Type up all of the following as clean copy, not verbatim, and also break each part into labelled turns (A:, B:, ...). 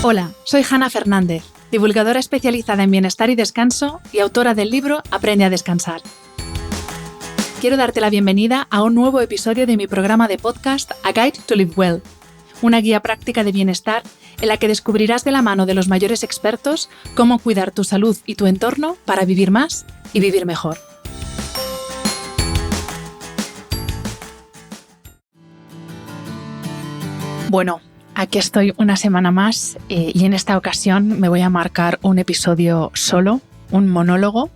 A: Hola, soy Hanna Fernández, divulgadora especializada en bienestar y descanso y autora del libro Aprende a descansar. Quiero darte la bienvenida a un nuevo episodio de mi programa de podcast A Guide to Live Well, una guía práctica de bienestar en la que descubrirás de la mano de los mayores expertos cómo cuidar tu salud y tu entorno para vivir más y vivir mejor. Bueno, aquí estoy una semana más y en esta ocasión me voy a marcar un episodio solo, un monólogo,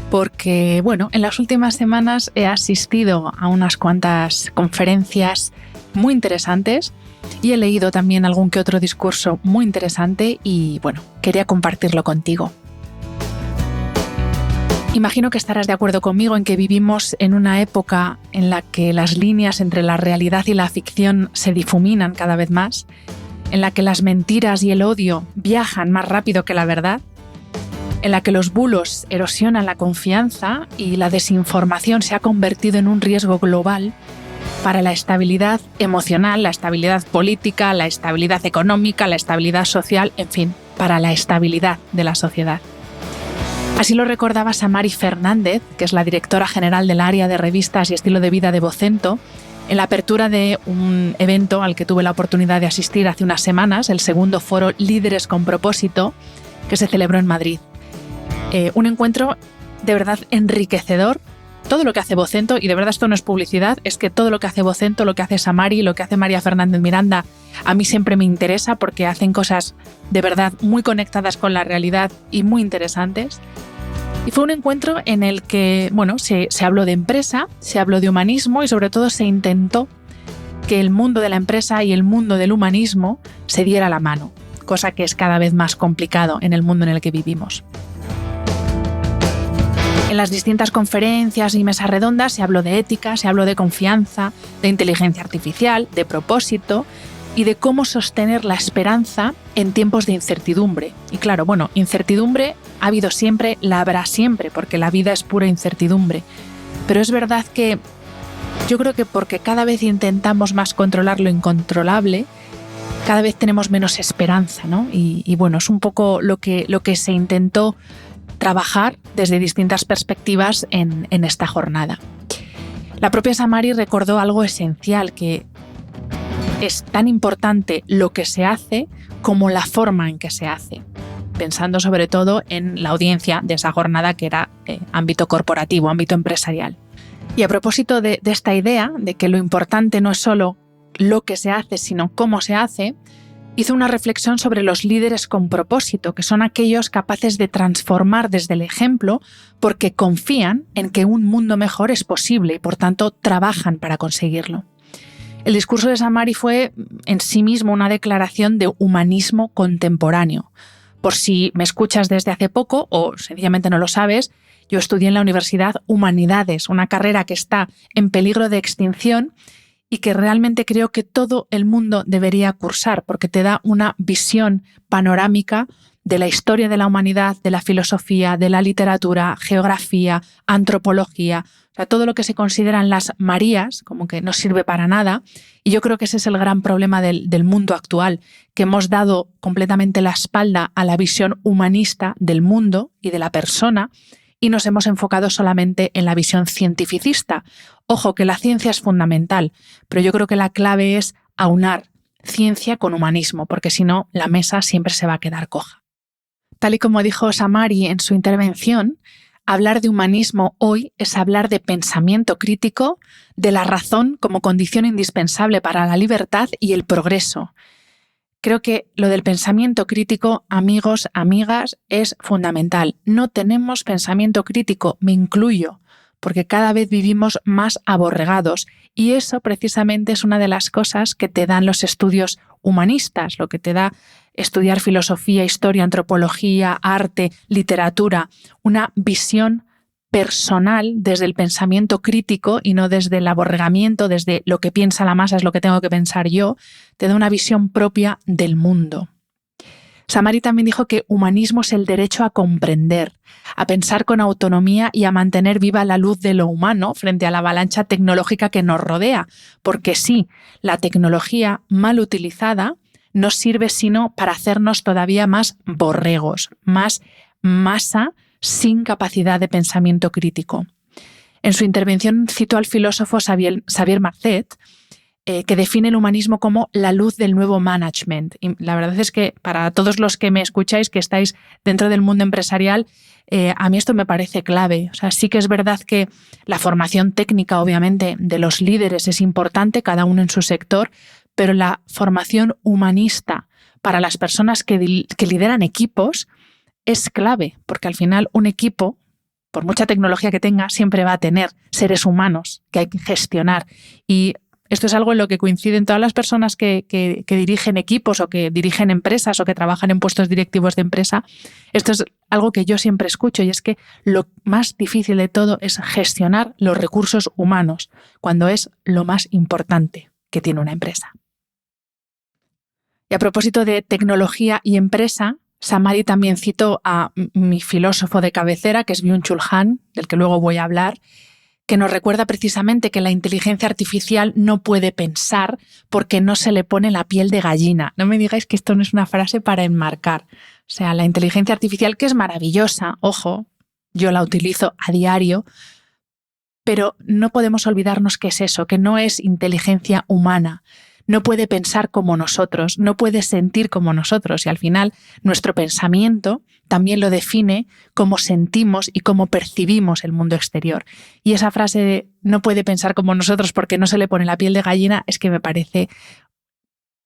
A: porque en las últimas semanas he asistido a unas cuantas conferencias muy interesantes y he leído también algún que otro discurso muy interesante y quería compartirlo contigo. Imagino que estarás de acuerdo conmigo en que vivimos en una época en la que las líneas entre la realidad y la ficción se difuminan cada vez más, en la que las mentiras y el odio viajan más rápido que la verdad, en la que los bulos erosionan la confianza y la desinformación se ha convertido en un riesgo global para la estabilidad emocional, la estabilidad política, la estabilidad económica, la estabilidad social, en fin, para la estabilidad de la sociedad. Así lo recordaba Samari Fernández, que es la directora general del área de revistas y estilo de vida de Vocento, en la apertura de un evento al que tuve la oportunidad de asistir hace unas semanas, el segundo foro Líderes con Propósito, que se celebró en Madrid. Un encuentro de verdad enriquecedor. Todo lo que hace Vocento, y de verdad esto no es publicidad, es que todo lo que hace Vocento, lo que hace Samari, lo que hace María Fernández Miranda, a mí siempre me interesa porque hacen cosas de verdad muy conectadas con la realidad y muy interesantes. Y fue un encuentro en el que se habló de empresa, se habló de humanismo y sobre todo se intentó que el mundo de la empresa y el mundo del humanismo se diera la mano, cosa que es cada vez más complicado en el mundo en el que vivimos. En las distintas conferencias y mesas redondas se habló de ética, se habló de confianza, de inteligencia artificial, de propósito y de cómo sostener la esperanza en tiempos de incertidumbre. Y claro, incertidumbre ha habido siempre, la habrá siempre, porque la vida es pura incertidumbre. Pero es verdad que yo creo que porque cada vez intentamos más controlar lo incontrolable, cada vez tenemos menos esperanza, ¿no? Y es un poco lo que se intentó trabajar desde distintas perspectivas en esta jornada. La propia Samari recordó algo esencial, que es tan importante lo que se hace como la forma en que se hace, pensando sobre todo en la audiencia de esa jornada que era ámbito corporativo, ámbito empresarial. Y a propósito de esta idea de que lo importante no es solo lo que se hace, sino cómo se hace, hizo una reflexión sobre los líderes con propósito, que son aquellos capaces de transformar desde el ejemplo porque confían en que un mundo mejor es posible y por tanto trabajan para conseguirlo. El discurso de Samari fue en sí mismo una declaración de humanismo contemporáneo. Por si me escuchas desde hace poco o sencillamente no lo sabes, yo estudié en la Universidad Humanidades, una carrera que está en peligro de extinción y que realmente creo que todo el mundo debería cursar porque te da una visión panorámica de la historia de la humanidad, de la filosofía, de la literatura, geografía, antropología, o sea, todo lo que se consideran las Marías, como que no sirve para nada. Y yo creo que ese es el gran problema del mundo actual, que hemos dado completamente la espalda a la visión humanista del mundo y de la persona y nos hemos enfocado solamente en la visión cientificista. Ojo, que la ciencia es fundamental, pero yo creo que la clave es aunar ciencia con humanismo, porque si no, la mesa siempre se va a quedar coja. Tal y como dijo Samari en su intervención, hablar de humanismo hoy es hablar de pensamiento crítico, de la razón como condición indispensable para la libertad y el progreso. Creo que lo del pensamiento crítico, amigos, amigas, es fundamental. No tenemos pensamiento crítico, me incluyo, porque cada vez vivimos más aborregados y eso precisamente es una de las cosas que te dan los estudios humanistas, lo que te da estudiar filosofía, historia, antropología, arte, literatura, una visión personal desde el pensamiento crítico y no desde el aborregamiento, desde lo que piensa la masa es lo que tengo que pensar yo, te da una visión propia del mundo. Samari también dijo que humanismo es el derecho a comprender, a pensar con autonomía y a mantener viva la luz de lo humano frente a la avalancha tecnológica que nos rodea, porque sí, la tecnología mal utilizada no sirve sino para hacernos todavía más borregos, más masa sin capacidad de pensamiento crítico. En su intervención citó al filósofo Xavier Marcet, que define el humanismo como la luz del nuevo management. Y la verdad es que para todos los que me escucháis, que estáis dentro del mundo empresarial, a mí esto me parece clave. O sea, sí que es verdad que la formación técnica, obviamente, de los líderes es importante, cada uno en su sector, pero la formación humanista para las personas que lideran equipos es clave, porque al final un equipo, por mucha tecnología que tenga, siempre va a tener seres humanos que hay que gestionar. Y esto es algo en lo que coinciden todas las personas que dirigen equipos o que dirigen empresas o que trabajan en puestos directivos de empresa. Esto es algo que yo siempre escucho, y es que lo más difícil de todo es gestionar los recursos humanos, cuando es lo más importante que tiene una empresa. Y a propósito de tecnología y empresa, Samari también citó a mi filósofo de cabecera, que es Byung-Chul Han, del que luego voy a hablar, que nos recuerda precisamente que la inteligencia artificial no puede pensar porque no se le pone la piel de gallina. No me digáis que esto no es una frase para enmarcar. O sea, la inteligencia artificial, que es maravillosa, ojo, yo la utilizo a diario, pero no podemos olvidarnos que es eso, que no es inteligencia humana. No puede pensar como nosotros, no puede sentir como nosotros, y al final nuestro pensamiento también lo define cómo sentimos y cómo percibimos el mundo exterior. Y esa frase de no puede pensar como nosotros porque no se le pone la piel de gallina es que me parece,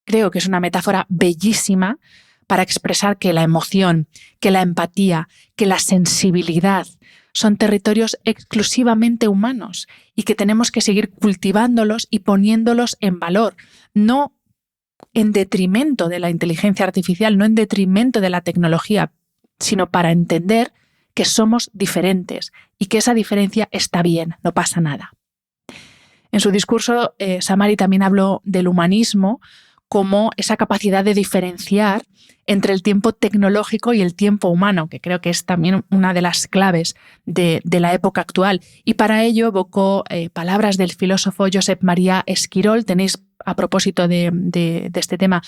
A: creo que es una metáfora bellísima para expresar que la emoción, que la empatía, que la sensibilidad son territorios exclusivamente humanos y que tenemos que seguir cultivándolos y poniéndolos en valor, no en detrimento de la inteligencia artificial, no en detrimento de la tecnología, sino para entender que somos diferentes y que esa diferencia está bien, no pasa nada. En su discurso, Samari también habló del humanismo como esa capacidad de diferenciar entre el tiempo tecnológico y el tiempo humano, que creo que es también una de las claves de la época actual. Y para ello evocó palabras del filósofo Josep Maria Esquirol. Tenéis, a propósito de este tema,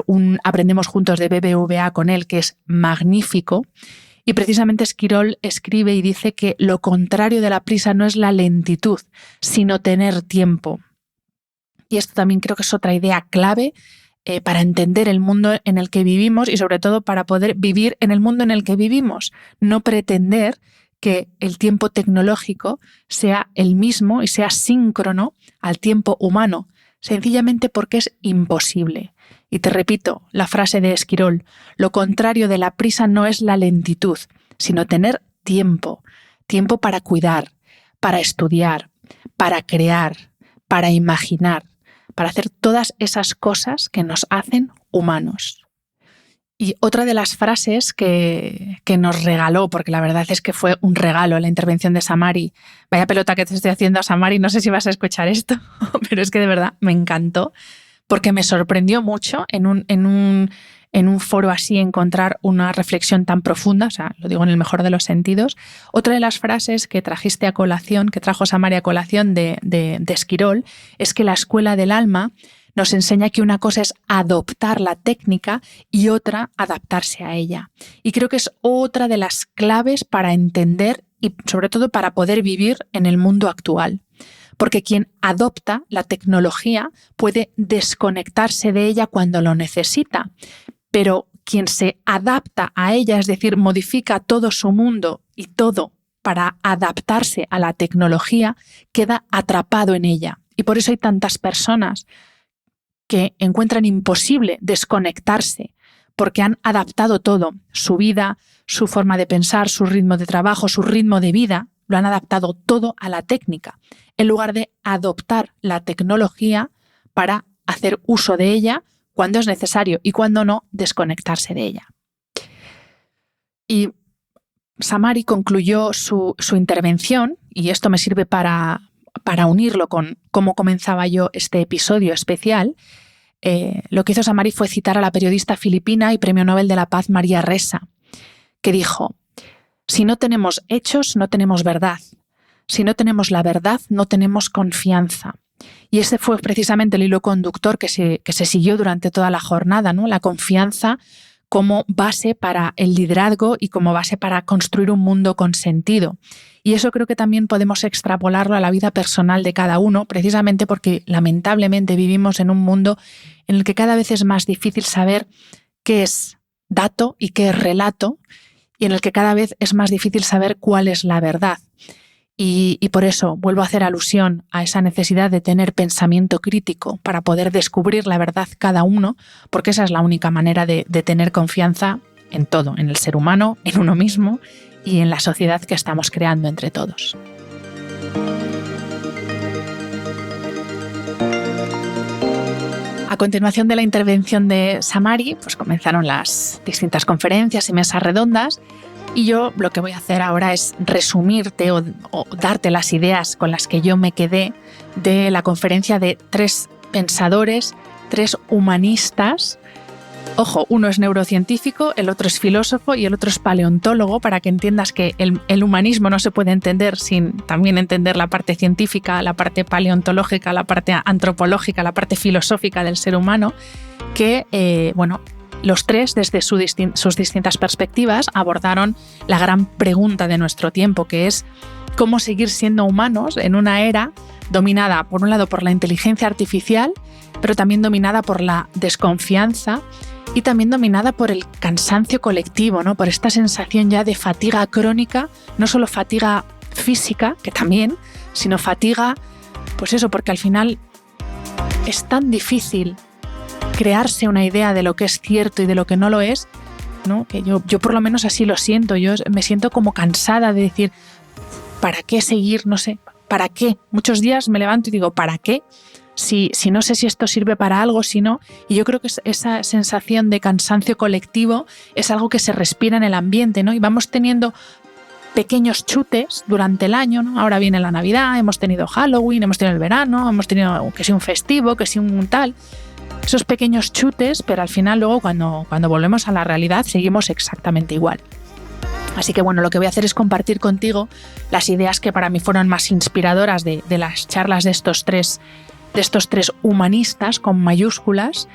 A: un Aprendemos Juntos de BBVA con él, que es magnífico. Y precisamente Esquirol escribe y dice que lo contrario de la prisa no es la lentitud, sino tener tiempo. Y esto también creo que es otra idea clave para entender el mundo en el que vivimos y sobre todo para poder vivir en el mundo en el que vivimos. No pretender que el tiempo tecnológico sea el mismo y sea síncrono al tiempo humano, sencillamente porque es imposible. Y te repito la frase de Esquirol: lo contrario de la prisa no es la lentitud, sino tener tiempo. Tiempo para cuidar, para estudiar, para crear, para imaginar, para hacer todas esas cosas que nos hacen humanos. Y otra de las frases que nos regaló, porque la verdad es que fue un regalo la intervención de Samari, vaya pelota que te estoy haciendo, Samari, no sé si vas a escuchar esto, pero es que de verdad me encantó, porque me sorprendió mucho en un foro así encontrar una reflexión tan profunda, o sea, lo digo en el mejor de los sentidos. Otra de las frases que trajiste a colación, que trajo Samari a colación de Esquirol, es que la escuela del alma nos enseña que una cosa es adoptar la técnica y otra adaptarse a ella. Y creo que es otra de las claves para entender y sobre todo para poder vivir en el mundo actual. Porque quien adopta la tecnología puede desconectarse de ella cuando lo necesita, pero quien se adapta a ella, es decir, modifica todo su mundo y todo para adaptarse a la tecnología, queda atrapado en ella. Y por eso hay tantas personas que encuentran imposible desconectarse porque han adaptado todo, su vida, su forma de pensar, su ritmo de trabajo, su ritmo de vida, lo han adaptado todo a la técnica, en lugar de adoptar la tecnología para hacer uso de ella cuando es necesario y cuando no, desconectarse de ella. Y Samari concluyó su intervención, y esto me sirve para unirlo con cómo comenzaba yo este episodio especial. Lo que hizo Samari fue citar a la periodista filipina y Premio Nobel de la Paz María Ressa, que dijo: si no tenemos hechos, no tenemos verdad. Si no tenemos la verdad, no tenemos confianza. Y ese fue precisamente el hilo conductor que se siguió durante toda la jornada, ¿no? La confianza como base para el liderazgo y como base para construir un mundo con sentido. Y eso creo que también podemos extrapolarlo a la vida personal de cada uno, precisamente porque lamentablemente vivimos en un mundo en el que cada vez es más difícil saber qué es dato y qué es relato, y en el que cada vez es más difícil saber cuál es la verdad. Y por eso vuelvo a hacer alusión a esa necesidad de tener pensamiento crítico para poder descubrir la verdad cada uno, porque esa es la única manera de tener confianza en todo, en el ser humano, en uno mismo y en la sociedad que estamos creando entre todos. A continuación de la intervención de Samari, pues comenzaron las distintas conferencias y mesas redondas. Y yo lo que voy a hacer ahora es resumirte o darte las ideas con las que yo me quedé de la conferencia de 3 pensadores, 3 humanistas. Ojo, uno es neurocientífico, el otro es filósofo y el otro es paleontólogo, para que entiendas que el humanismo no se puede entender sin también entender la parte científica, la parte paleontológica, la parte antropológica, la parte filosófica del ser humano, que, los 3, desde sus distintas perspectivas, abordaron la gran pregunta de nuestro tiempo, que es cómo seguir siendo humanos en una era dominada, por un lado, por la inteligencia artificial, pero también dominada por la desconfianza y también dominada por el cansancio colectivo, ¿no? Por esta sensación ya de fatiga crónica, no solo fatiga física, que también, sino fatiga, pues eso, porque al final es tan difícil crearse una idea de lo que es cierto y de lo que no lo es, ¿no? Que yo por lo menos así lo siento. Yo me siento como cansada de decir, ¿para qué seguir? No sé, ¿para qué? Muchos días me levanto y digo, ¿para qué? Si no sé si esto sirve para algo, si no. Y yo creo que esa sensación de cansancio colectivo es algo que se respira en el ambiente, ¿no? Y vamos teniendo pequeños chutes durante el año, ¿no? Ahora viene la Navidad, hemos tenido Halloween, hemos tenido el verano, hemos tenido que si un festivo, que si un tal. Esos pequeños chutes, pero al final luego cuando volvemos a la realidad seguimos exactamente igual. Así que bueno, lo que voy a hacer es compartir contigo las ideas que para mí fueron más inspiradoras de las charlas de estos tres humanistas con mayúsculas,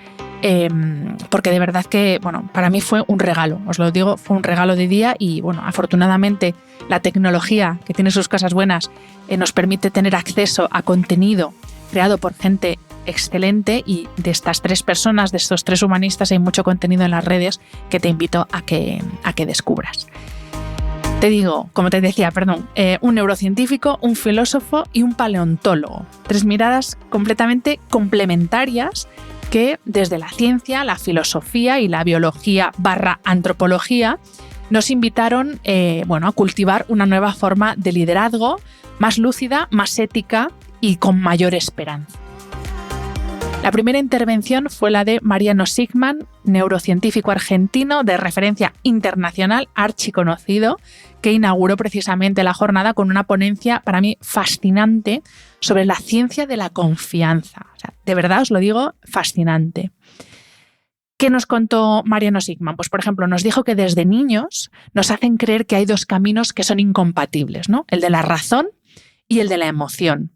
A: porque de verdad que, bueno, para mí fue un regalo, os lo digo, fue un regalo de día y, bueno, afortunadamente la tecnología, que tiene sus cosas buenas, nos permite tener acceso a contenido creado por gente excelente, y de estas 3 personas, de estos 3 humanistas, hay mucho contenido en las redes que te invito a que descubras. Te digo, como te decía, un neurocientífico, un filósofo y un paleontólogo. 3 miradas completamente complementarias que desde la ciencia, la filosofía y la biología / antropología nos invitaron a cultivar una nueva forma de liderazgo más lúcida, más ética y con mayor esperanza. La primera intervención fue la de Mariano Sigman, neurocientífico argentino de referencia internacional, archiconocido, que inauguró precisamente la jornada con una ponencia para mí fascinante sobre la ciencia de la confianza. O sea, de verdad os lo digo, fascinante. ¿Qué nos contó Mariano Sigman? Pues, por ejemplo, nos dijo que desde niños nos hacen creer que hay 2 caminos que son incompatibles, ¿no? El de la razón y el de la emoción.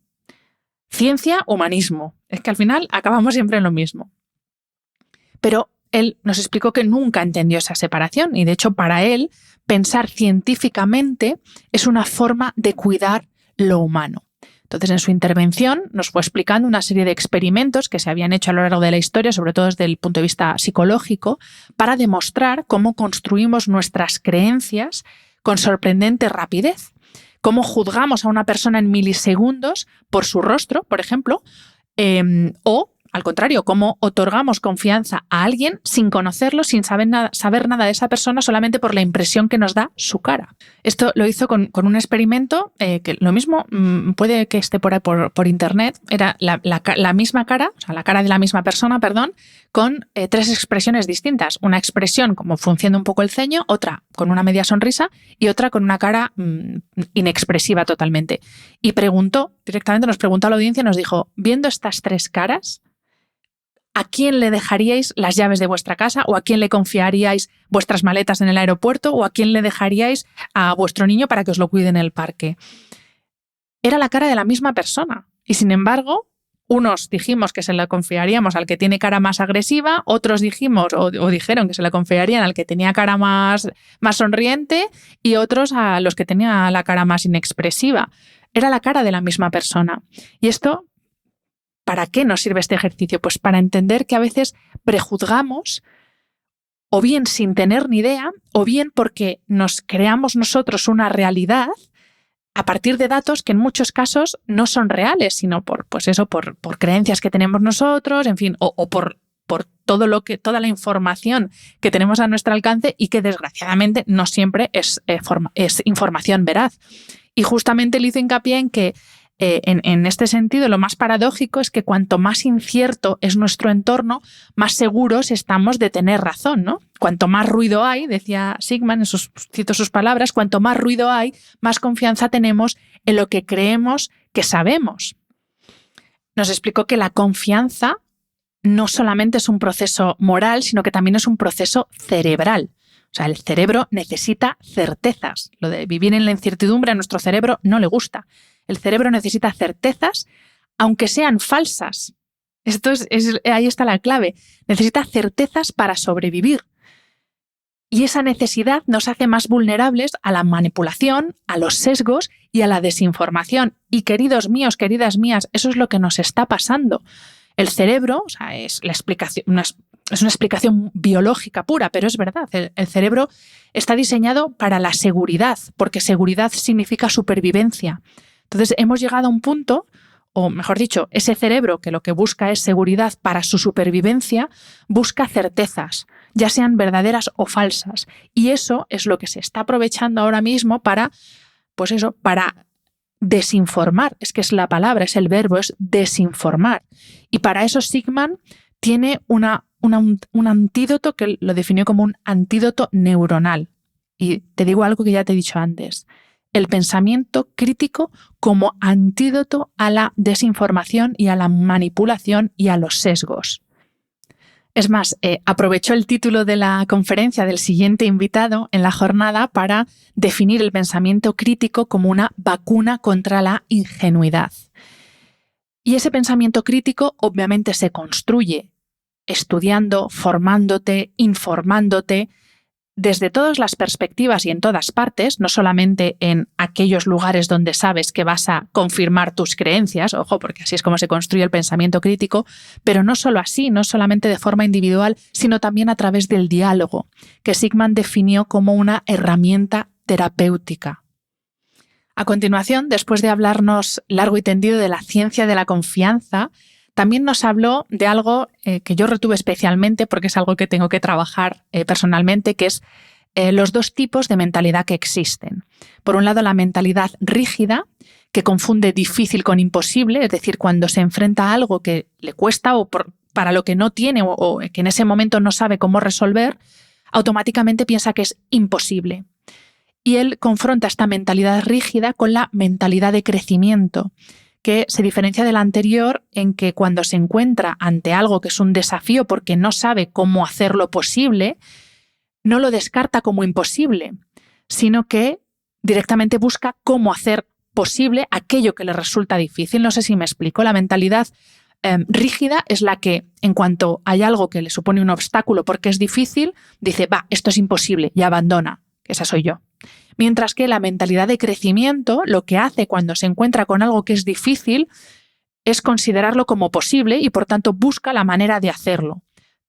A: Ciencia, humanismo. Es que al final acabamos siempre en lo mismo. Pero él nos explicó que nunca entendió esa separación y, de hecho, para él, pensar científicamente es una forma de cuidar lo humano. Entonces, en su intervención nos fue explicando una serie de experimentos que se habían hecho a lo largo de la historia, sobre todo desde el punto de vista psicológico, para demostrar cómo construimos nuestras creencias con sorprendente rapidez. Cómo juzgamos a una persona en milisegundos por su rostro, por ejemplo, o, al contrario, cómo otorgamos confianza a alguien sin conocerlo, sin saber nada de esa persona, solamente por la impresión que nos da su cara. Esto lo hizo con un experimento que lo mismo puede que esté por ahí por internet. Era la misma cara, o sea, la cara de la misma persona, con 3 expresiones distintas. Una expresión como frunciendo un poco el ceño, otra con una media sonrisa y otra con una cara inexpresiva totalmente. Y directamente nos preguntó a la audiencia y nos dijo, viendo estas 3 caras, ¿a quién le dejaríais las llaves de vuestra casa? ¿O a quién le confiaríais vuestras maletas en el aeropuerto? ¿O a quién le dejaríais a vuestro niño para que os lo cuide en el parque? Era la cara de la misma persona. Y sin embargo, Unos dijimos que se la confiaríamos al que tiene cara más agresiva, otros dijimos o dijeron que se la confiarían al que tenía cara más sonriente y otros a los que tenían la cara más inexpresiva. Era la cara de la misma persona. Y esto, ¿para qué nos sirve este ejercicio? Pues para entender que a veces prejuzgamos, o bien sin tener ni idea, o bien porque nos creamos nosotros una realidad a partir de datos que en muchos casos no son reales, sino por creencias que tenemos nosotros, en fin, o por toda la información que tenemos a nuestro alcance y que desgraciadamente no siempre es información veraz. Y justamente le hizo hincapié en que en este sentido lo más paradójico es que cuanto más incierto es nuestro entorno, más seguros estamos de tener razón, ¿no? Cuanto más ruido hay, decía Sigman, cito sus palabras, cuanto más ruido hay, más confianza tenemos en lo que creemos que sabemos. Nos explicó que la confianza no solamente es un proceso moral, sino que también es un proceso cerebral. O sea, el cerebro necesita certezas. Lo de vivir en la incertidumbre a nuestro cerebro no le gusta. El cerebro necesita certezas, aunque sean falsas. Ahí está la clave. Necesita certezas para sobrevivir. Y esa necesidad nos hace más vulnerables a la manipulación, a los sesgos y a la desinformación. Y queridos míos, queridas mías, eso es lo que nos está pasando. El cerebro, o sea, es una explicación biológica pura, pero es verdad. El cerebro está diseñado para la seguridad, porque seguridad significa supervivencia. Entonces hemos llegado a un punto, o mejor dicho, ese cerebro que lo que busca es seguridad para su supervivencia, busca certezas, ya sean verdaderas o falsas. Y eso es lo que se está aprovechando ahora mismo para desinformar. Es que es la palabra, es el verbo, es desinformar. Y para eso Sigman tiene un antídoto que lo definió como un antídoto neuronal. Y te digo algo que ya te he dicho antes. El pensamiento crítico como antídoto a la desinformación y a la manipulación y a los sesgos. Es más, aprovechó el título de la conferencia del siguiente invitado en la jornada para definir el pensamiento crítico como una vacuna contra la ingenuidad. Y ese pensamiento crítico obviamente se construye estudiando, formándote, informándote, desde todas las perspectivas y en todas partes, no solamente en aquellos lugares donde sabes que vas a confirmar tus creencias, ojo, porque así es como se construye el pensamiento crítico, pero no solo así, no solamente de forma individual, sino también a través del diálogo, que Sigman definió como una herramienta terapéutica. A continuación, después de hablarnos largo y tendido de la ciencia de la confianza, también nos habló de algo que yo retuve especialmente porque es algo que tengo que trabajar personalmente, que es los dos tipos de mentalidad que existen. Por un lado, la mentalidad rígida, que confunde difícil con imposible, es decir, cuando se enfrenta a algo que le cuesta o para lo que no tiene o que en ese momento no sabe cómo resolver, automáticamente piensa que es imposible. Y él confronta esta mentalidad rígida con la mentalidad de crecimiento, que se diferencia de la anterior en que cuando se encuentra ante algo que es un desafío porque no sabe cómo hacerlo posible, no lo descarta como imposible, sino que directamente busca cómo hacer posible aquello que le resulta difícil. No sé si me explico. La mentalidad rígida es la que, en cuanto hay algo que le supone un obstáculo porque es difícil, dice, esto es imposible y abandona. Esa soy yo. Mientras que la mentalidad de crecimiento lo que hace cuando se encuentra con algo que es difícil es considerarlo como posible y por tanto busca la manera de hacerlo.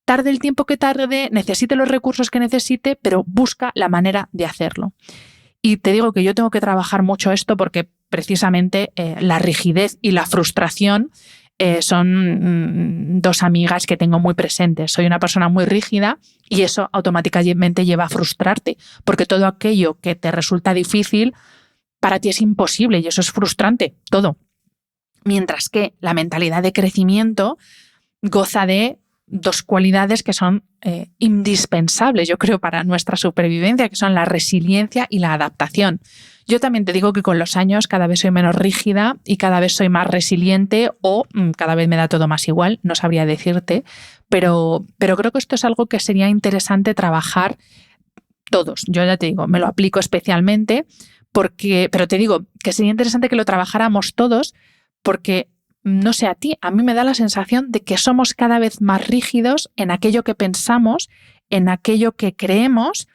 A: Tarde el tiempo que tarde, necesite los recursos que necesite, pero busca la manera de hacerlo. Y te digo que yo tengo que trabajar mucho esto porque precisamente la rigidez y la frustración son dos amigas que tengo muy presentes. Soy una persona muy rígida y eso automáticamente lleva a frustrarte, porque todo aquello que te resulta difícil para ti es imposible y eso es frustrante, todo. Mientras que la mentalidad de crecimiento goza de dos cualidades que son indispensables, yo creo, para nuestra supervivencia, que son la resiliencia y la adaptación. Yo también te digo que con los años cada vez soy menos rígida y cada vez soy más resiliente o cada vez me da todo más igual, no sabría decirte, pero creo que esto es algo que sería interesante trabajar todos. Yo ya te digo, me lo aplico especialmente pero te digo que sería interesante que lo trabajáramos todos porque no sé a ti, a mí me da la sensación de que somos cada vez más rígidos en aquello que pensamos, en aquello que creemos.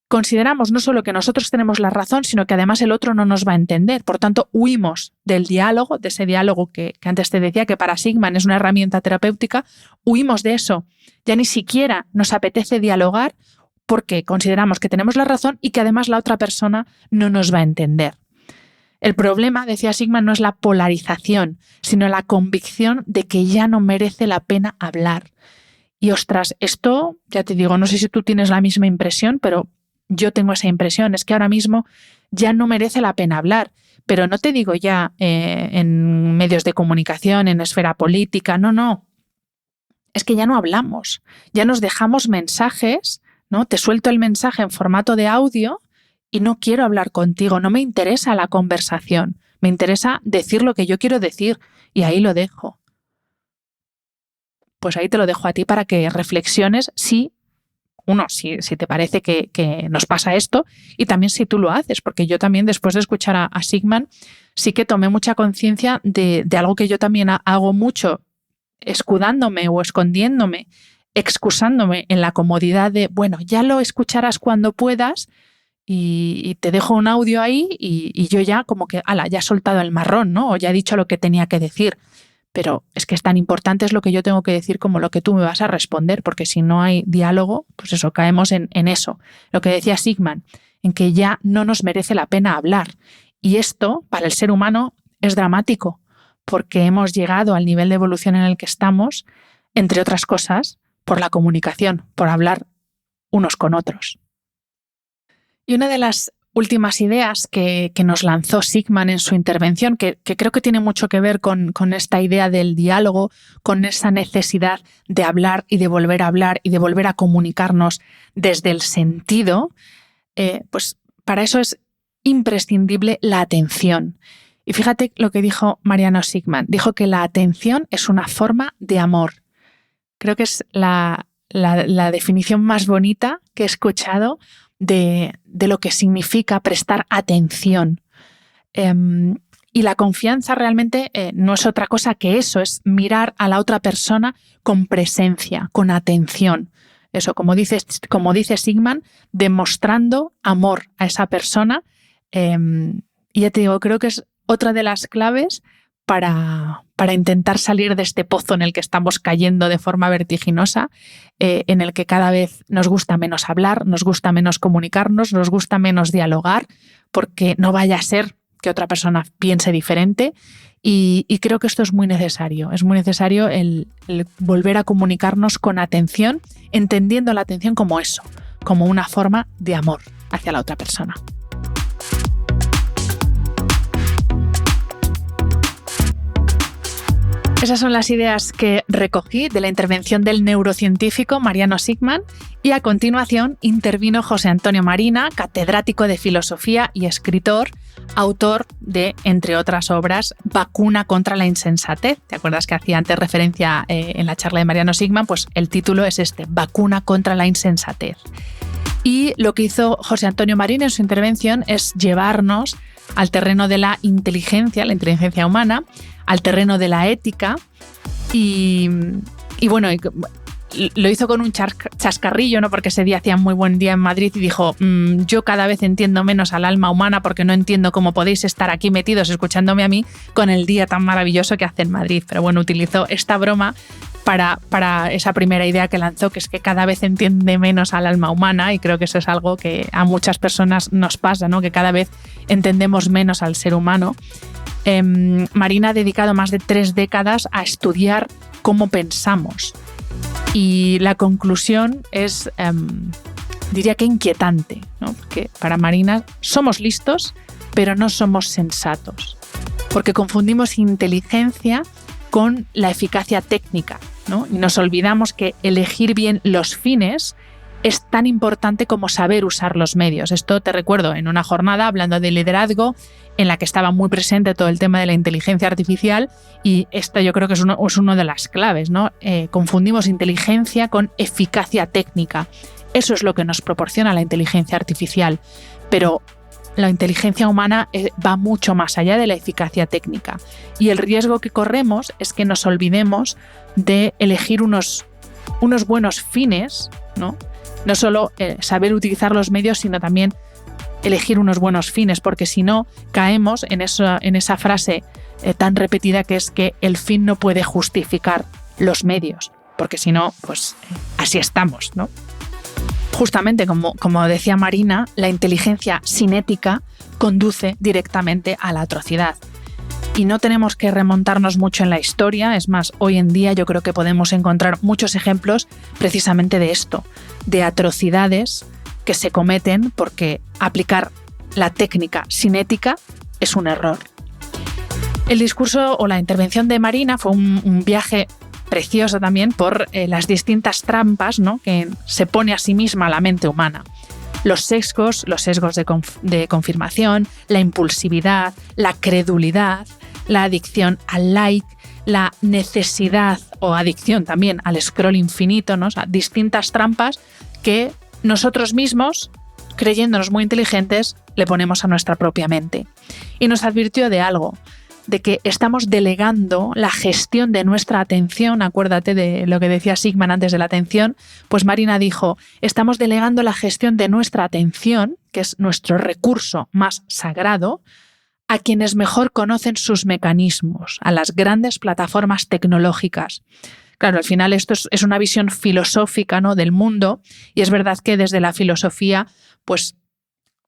A: Consideramos no solo que nosotros tenemos la razón, sino que además el otro no nos va a entender. Por tanto, huimos del diálogo, de ese diálogo que antes te decía que para Sigman es una herramienta terapéutica, huimos de eso. Ya ni siquiera nos apetece dialogar porque consideramos que tenemos la razón y que además la otra persona no nos va a entender. El problema, decía Sigman, no es la polarización, sino la convicción de que ya no merece la pena hablar. Y ostras, esto, ya te digo, no sé si tú tienes la misma impresión, pero yo tengo esa impresión, es que ahora mismo ya no merece la pena hablar, pero no te digo ya en medios de comunicación, en esfera política, no. Es que ya no hablamos, ya nos dejamos mensajes, ¿no? Te suelto el mensaje en formato de audio y no quiero hablar contigo, no me interesa la conversación, me interesa decir lo que yo quiero decir y ahí lo dejo. Pues ahí te lo dejo a ti para que reflexiones si te parece que nos pasa esto y también si tú lo haces, porque yo también después de escuchar a Sigman sí que tomé mucha conciencia de algo que yo también hago mucho, escudándome o escondiéndome, excusándome en la comodidad de, bueno, ya lo escucharás cuando puedas y te dejo un audio ahí y yo ya como que, ya he soltado el marrón, ¿no? O ya he dicho lo que tenía que decir. Pero es que es tan importante es lo que yo tengo que decir como lo que tú me vas a responder, porque si no hay diálogo, pues eso, caemos en eso. Lo que decía Sigman, en que ya no nos merece la pena hablar. Y esto, para el ser humano, es dramático, porque hemos llegado al nivel de evolución en el que estamos, entre otras cosas, por la comunicación, por hablar unos con otros. Y una de las últimas ideas que nos lanzó Sigman en su intervención, que creo que tiene mucho que ver con esta idea del diálogo, con esa necesidad de hablar y de volver a hablar y de volver a comunicarnos desde el sentido, pues para eso es imprescindible la atención. Y fíjate lo que dijo Mariano Sigman. Dijo que la atención es una forma de amor. Creo que es la definición más bonita que he escuchado de lo que significa prestar atención. Y la confianza realmente no es otra cosa que eso, es mirar a la otra persona con presencia, con atención. Eso, como dice Sigman, demostrando amor a esa persona. Y ya te digo, creo que es otra de las claves para intentar salir de este pozo en el que estamos cayendo de forma vertiginosa, en el que cada vez nos gusta menos hablar, nos gusta menos comunicarnos, nos gusta menos dialogar, porque no vaya a ser que otra persona piense diferente. Y creo que esto es muy necesario. Es muy necesario el volver a comunicarnos con atención, entendiendo la atención como eso, como una forma de amor hacia la otra persona. Esas son las ideas que recogí de la intervención del neurocientífico Mariano Sigman y a continuación intervino José Antonio Marina, catedrático de filosofía y escritor, autor de, entre otras obras, Vacuna contra la insensatez. ¿Te acuerdas que hacía antes referencia en la charla de Mariano Sigman? Pues el título es este, Vacuna contra la insensatez. Y lo que hizo José Antonio Marina en su intervención es llevarnos al terreno de la inteligencia humana, al terreno de la ética y bueno, lo hizo con un chascarrillo, ¿no? Porque ese día hacía muy buen día en Madrid y dijo, yo cada vez entiendo menos al alma humana porque no entiendo cómo podéis estar aquí metidos escuchándome a mí con el día tan maravilloso que hace en Madrid. Pero bueno, utilizó esta broma para esa primera idea que lanzó, que es que cada vez entiende menos al alma humana, y creo que eso es algo que a muchas personas nos pasa, ¿no? Que cada vez entendemos menos al ser humano. Marina ha dedicado más de 3 décadas a estudiar cómo pensamos y la conclusión es, diría que inquietante, ¿no? Porque para Marina somos listos, pero no somos sensatos, porque confundimos inteligencia con la eficacia técnica, ¿no? Y nos olvidamos que elegir bien los fines es tan importante como saber usar los medios. Esto te recuerdo en una jornada hablando de liderazgo en la que estaba muy presente todo el tema de la inteligencia artificial y esto yo creo que es uno de las claves, ¿no? Confundimos inteligencia con eficacia técnica. Eso es lo que nos proporciona la inteligencia artificial. Pero la inteligencia humana va mucho más allá de la eficacia técnica. Y el riesgo que corremos es que nos olvidemos de elegir unos buenos fines, ¿no? No solo saber utilizar los medios, sino también elegir unos buenos fines, porque si no caemos en esa frase tan repetida que es que el fin no puede justificar los medios, porque si no, pues así estamos, ¿no? Justamente como decía Marina, la inteligencia sin ética conduce directamente a la atrocidad. Y no tenemos que remontarnos mucho en la historia, es más, hoy en día yo creo que podemos encontrar muchos ejemplos precisamente de esto, de atrocidades que se cometen porque aplicar la técnica sin ética es un error. El discurso o la intervención de Marina fue un viaje precioso también por las distintas trampas, ¿no?, que se pone a sí misma la mente humana. Los sesgos de confirmación, la impulsividad, la credulidad, la adicción al like, la necesidad o adicción también al scroll infinito, ¿no? O sea, distintas trampas que nosotros mismos, creyéndonos muy inteligentes, le ponemos a nuestra propia mente. Y nos advirtió de algo, de que estamos delegando la gestión de nuestra atención. Acuérdate de lo que decía Sigman antes de la atención. Pues Marina dijo, estamos delegando la gestión de nuestra atención, que es nuestro recurso más sagrado, a quienes mejor conocen sus mecanismos, a las grandes plataformas tecnológicas. Claro, al final esto es una visión filosófica, ¿no?, del mundo, y es verdad que desde la filosofía, pues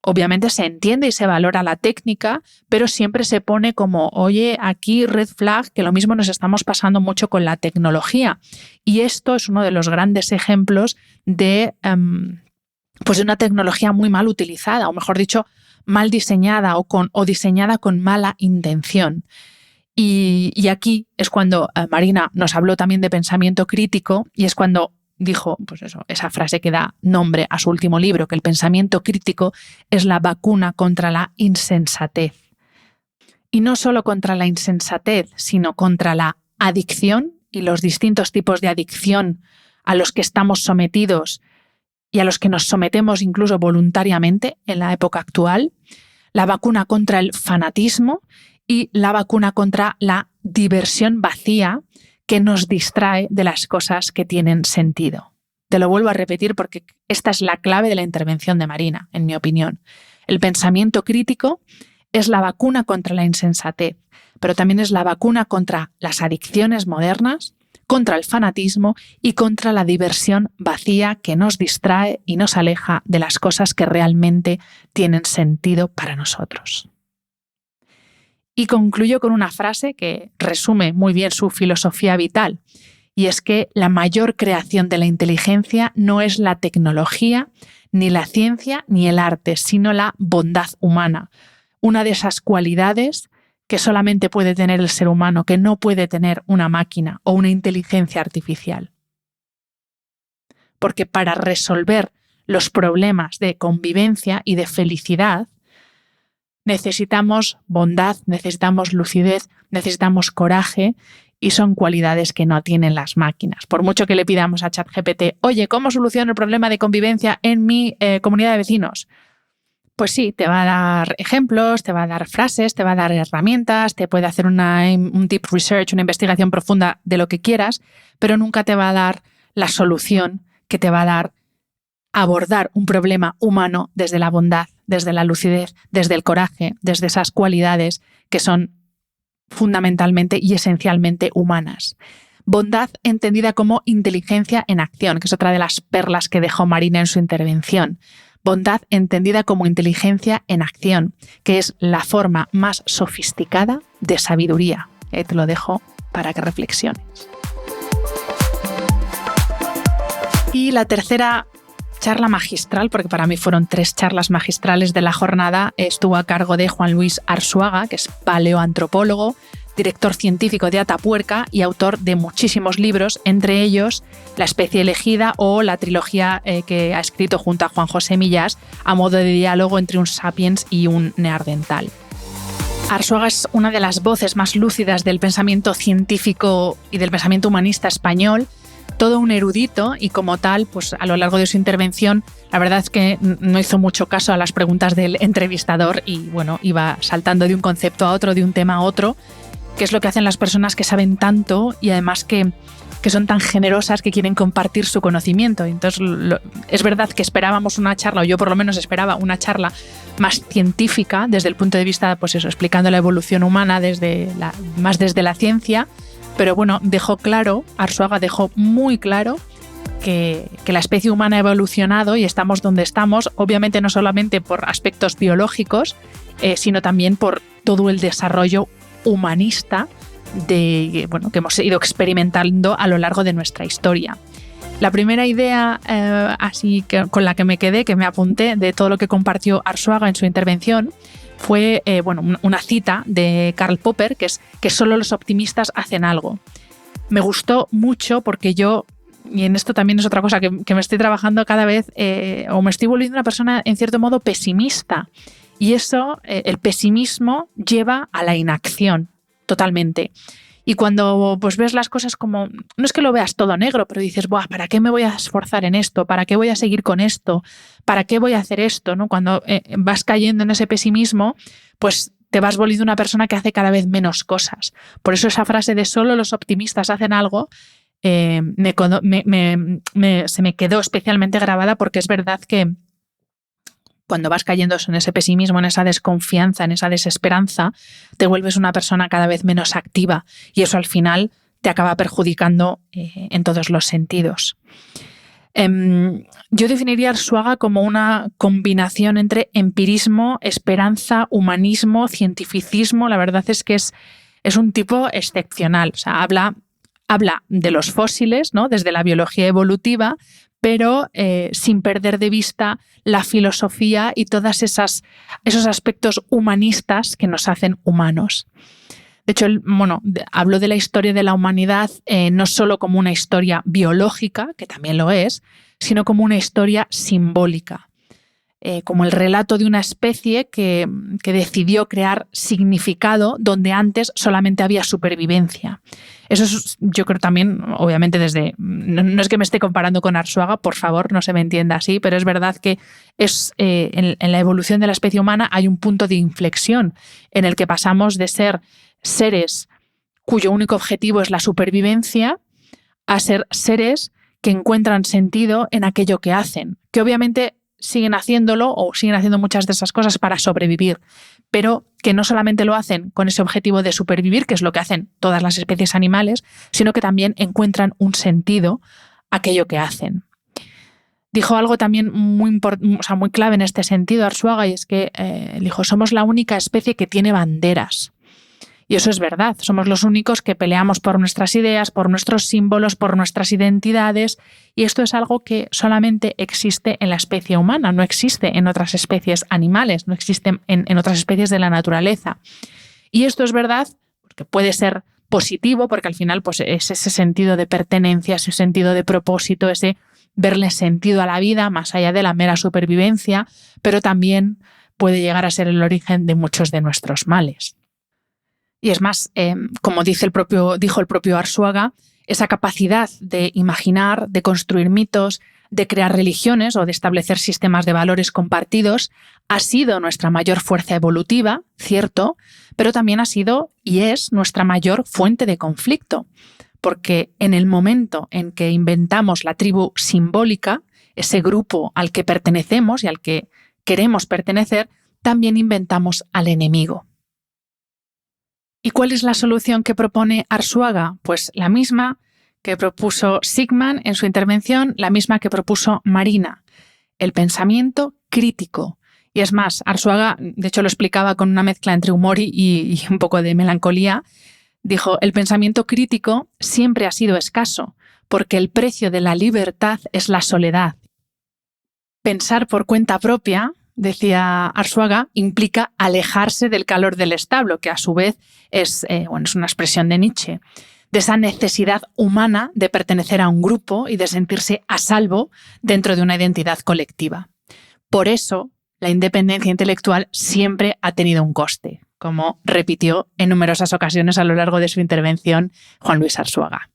A: obviamente se entiende y se valora la técnica, pero siempre se pone como, oye, aquí red flag, que lo mismo nos estamos pasando mucho con la tecnología. Y esto es uno de los grandes ejemplos de una tecnología muy mal utilizada, o mejor dicho, mal diseñada o diseñada con mala intención. Y aquí es cuando Marina nos habló también de pensamiento crítico, y es cuando dijo, pues eso, esa frase que da nombre a su último libro, que el pensamiento crítico es la vacuna contra la insensatez. Y no solo contra la insensatez, sino contra la adicción y los distintos tipos de adicción a los que estamos sometidos y a los que nos sometemos incluso voluntariamente en la época actual, la vacuna contra el fanatismo y la vacuna contra la diversión vacía que nos distrae de las cosas que tienen sentido. Te lo vuelvo a repetir porque esta es la clave de la intervención de Marina, en mi opinión. El pensamiento crítico es la vacuna contra la insensatez, pero también es la vacuna contra las adicciones modernas, contra el fanatismo y contra la diversión vacía que nos distrae y nos aleja de las cosas que realmente tienen sentido para nosotros. Y concluyo con una frase que resume muy bien su filosofía vital, y es que la mayor creación de la inteligencia no es la tecnología, ni la ciencia, ni el arte, sino la bondad humana. Una de esas cualidades que solamente puede tener el ser humano, que no puede tener una máquina o una inteligencia artificial. Porque para resolver los problemas de convivencia y de felicidad, necesitamos bondad, necesitamos lucidez, necesitamos coraje, y son cualidades que no tienen las máquinas. Por mucho que le pidamos a ChatGPT, oye, ¿cómo soluciono el problema de convivencia en mi comunidad de vecinos? Pues sí, te va a dar ejemplos, te va a dar frases, te va a dar herramientas, te puede hacer un deep research, una investigación profunda de lo que quieras, pero nunca te va a dar la solución que te va a dar abordar un problema humano desde la bondad, desde la lucidez, desde el coraje, desde esas cualidades que son fundamentalmente y esencialmente humanas. Bondad entendida como inteligencia en acción, que es otra de las perlas que dejó Marina en su intervención. Bondad entendida como inteligencia en acción, que es la forma más sofisticada de sabiduría. Te lo dejo para que reflexiones. Y la tercera charla magistral, porque para mí fueron 3 charlas magistrales de la jornada, estuvo a cargo de Juan Luis Arzuaga, que es paleoantropólogo, director científico de Atapuerca y autor de muchísimos libros, entre ellos La especie elegida o la trilogía que ha escrito junto a Juan José Millás a modo de diálogo entre un sapiens y un neandertal. Arzuaga es una de las voces más lúcidas del pensamiento científico y del pensamiento humanista español. todo un erudito y como tal, pues a lo largo de su intervención, la verdad es que no hizo mucho caso a las preguntas del entrevistador y bueno, iba saltando de un concepto a otro, de un tema a otro, que es lo que hacen las personas que saben tanto y además que son tan generosas que quieren compartir su conocimiento. Entonces, es verdad que esperábamos una charla, o yo por lo menos esperaba una charla más científica desde el punto de vista, pues eso, explicando la evolución humana más desde la ciencia, pero bueno, Arzuaga dejó muy claro que la especie humana ha evolucionado y estamos donde estamos, obviamente no solamente por aspectos biológicos, sino también por todo el desarrollo humanista que hemos ido experimentando a lo largo de nuestra historia. La primera idea con la que me quedé, que me apunté de todo lo que compartió Arzuaga en su intervención, fue una cita de Karl Popper, que es que solo los optimistas hacen algo. Me gustó mucho porque yo, y en esto también es otra cosa que me estoy trabajando cada vez, o me estoy volviendo una persona en cierto modo pesimista. Y eso, el pesimismo lleva a la inacción. Totalmente. Y cuando pues ves las cosas como, no es que lo veas todo negro, pero dices, buah, ¿para qué me voy a esforzar en esto? ¿Para qué voy a seguir con esto? ¿Para qué voy a hacer esto? ¿No? Cuando vas cayendo en ese pesimismo, pues te vas volviendo una persona que hace cada vez menos cosas. Por eso esa frase de solo los optimistas hacen algo se me quedó especialmente grabada porque es verdad que cuando vas cayendo en ese pesimismo, en esa desconfianza, en esa desesperanza, te vuelves una persona cada vez menos activa y eso al final te acaba perjudicando en todos los sentidos. Yo definiría a Arzuaga como una combinación entre empirismo, esperanza, humanismo, cientificismo. La verdad es que es un tipo excepcional. O sea, habla de los fósiles, ¿no? Desde la biología evolutiva, pero sin perder de vista la filosofía y todos esos aspectos humanistas que nos hacen humanos. De hecho, habló de la historia de la humanidad no solo como una historia biológica, que también lo es, sino como una historia simbólica. Como el relato de una especie que decidió crear significado donde antes solamente había supervivencia. Eso es, yo creo también, obviamente no es que me esté comparando con Arzuaga, por favor, no se me entienda así, pero es verdad que en la evolución de la especie humana hay un punto de inflexión en el que pasamos de ser seres cuyo único objetivo es la supervivencia a ser seres que encuentran sentido en aquello que hacen, que obviamente siguen haciéndolo o siguen haciendo muchas de esas cosas para sobrevivir, pero que no solamente lo hacen con ese objetivo de supervivir, que es lo que hacen todas las especies animales, sino que también encuentran un sentido a aquello que hacen. Dijo algo también muy clave en este sentido Arzuaga, y es que dijo, somos la única especie que tiene banderas. Y eso es verdad, somos los únicos que peleamos por nuestras ideas, por nuestros símbolos, por nuestras identidades, y esto es algo que solamente existe en la especie humana, no existe en otras especies animales, no existe en otras especies de la naturaleza. Y esto es verdad porque puede ser positivo, porque al final pues, es ese sentido de pertenencia, ese sentido de propósito, ese verle sentido a la vida más allá de la mera supervivencia, pero también puede llegar a ser el origen de muchos de nuestros males. Y es más, como dijo el propio Arzuaga, esa capacidad de imaginar, de construir mitos, de crear religiones o de establecer sistemas de valores compartidos ha sido nuestra mayor fuerza evolutiva, cierto, pero también ha sido y es nuestra mayor fuente de conflicto, porque en el momento en que inventamos la tribu simbólica, ese grupo al que pertenecemos y al que queremos pertenecer, también inventamos al enemigo. ¿Y cuál es la solución que propone Arzuaga? Pues la misma que propuso Sigman en su intervención, la misma que propuso Marina, el pensamiento crítico. Y es más, Arzuaga, de hecho lo explicaba con una mezcla entre humor y un poco de melancolía, dijo, el pensamiento crítico siempre ha sido escaso, porque el precio de la libertad es la soledad. Pensar por cuenta propia, decía Arzuaga, implica alejarse del calor del establo, que a su vez es una expresión de Nietzsche, de esa necesidad humana de pertenecer a un grupo y de sentirse a salvo dentro de una identidad colectiva. Por eso, la independencia intelectual siempre ha tenido un coste, como repitió en numerosas ocasiones a lo largo de su intervención Juan Luis Arzuaga.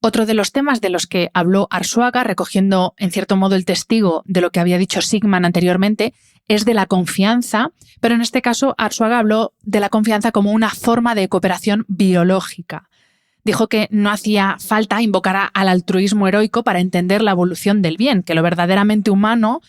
A: Otro de los temas de los que habló Arzuaga, recogiendo en cierto modo el testigo de lo que había dicho Sigman anteriormente, es de la confianza, pero en este caso Arzuaga habló de la confianza como una forma de cooperación biológica. Dijo que no hacía falta invocar al altruismo heroico para entender la evolución del bien, que lo verdaderamente humano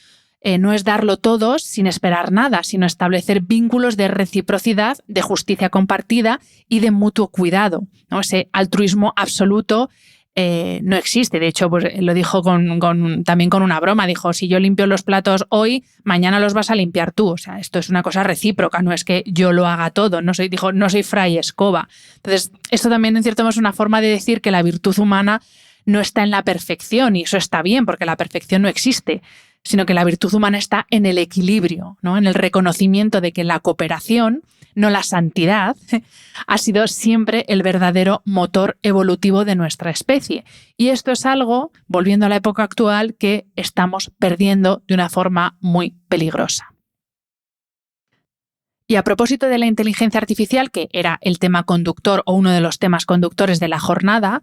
A: no es darlo todo sin esperar nada, sino establecer vínculos de reciprocidad, de justicia compartida y de mutuo cuidado, ¿no? Ese altruismo absoluto no existe. De hecho, pues, lo dijo también con una broma. Dijo, si yo limpio los platos hoy, mañana los vas a limpiar tú. O sea, esto es una cosa recíproca, no es que yo lo haga todo. No soy Fray Escoba. Entonces, esto también en cierto modo es una forma de decir que la virtud humana no está en la perfección, y eso está bien, porque la perfección no existe, sino que la virtud humana está en el equilibrio, ¿no? En el reconocimiento de que la cooperación, no la santidad, ha sido siempre el verdadero motor evolutivo de nuestra especie. Y esto es algo, volviendo a la época actual, que estamos perdiendo de una forma muy peligrosa. Y a propósito de la inteligencia artificial, que era el tema conductor o uno de los temas conductores de la jornada,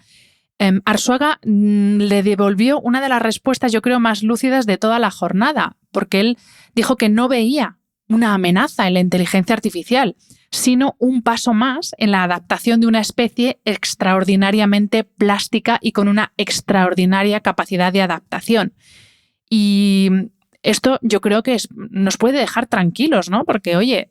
A: Arzuaga le devolvió una de las respuestas, yo creo, más lúcidas de toda la jornada, porque él dijo que no veía una amenaza en la inteligencia artificial, sino un paso más en la adaptación de una especie extraordinariamente plástica y con una extraordinaria capacidad de adaptación. Y esto yo creo que nos puede dejar tranquilos, ¿no? Porque, oye,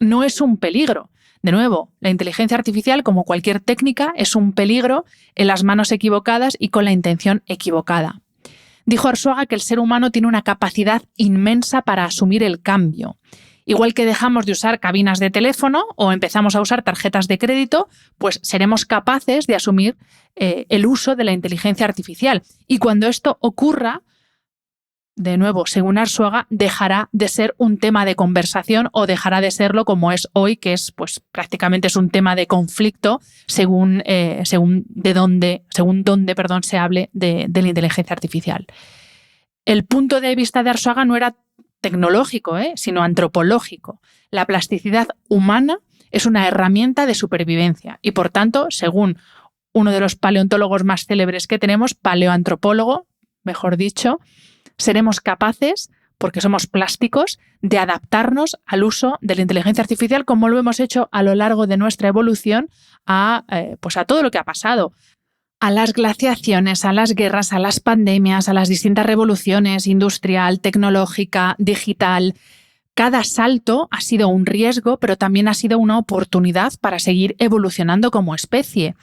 A: no es un peligro. De nuevo, la inteligencia artificial, como cualquier técnica, es un peligro en las manos equivocadas y con la intención equivocada. Dijo Arzuaga que el ser humano tiene una capacidad inmensa para asumir el cambio. Igual que dejamos de usar cabinas de teléfono o empezamos a usar tarjetas de crédito, pues seremos capaces de asumir el uso de la inteligencia artificial. Y cuando esto ocurra, de nuevo, según Arzuaga, dejará de ser un tema de conversación o dejará de serlo como es hoy, que es, pues, prácticamente es un tema de conflicto según dónde se hable de la inteligencia artificial. El punto de vista de Arzuaga no era tecnológico, sino antropológico. La plasticidad humana es una herramienta de supervivencia y, por tanto, según uno de los paleontólogos más célebres que tenemos, paleoantropólogo, mejor dicho, seremos capaces, porque somos plásticos, de adaptarnos al uso de la inteligencia artificial como lo hemos hecho a lo largo de nuestra evolución a todo lo que ha pasado. A las glaciaciones, a las guerras, a las pandemias, a las distintas revoluciones industrial, tecnológica, digital. Cada salto ha sido un riesgo, pero también ha sido una oportunidad para seguir evolucionando como especie.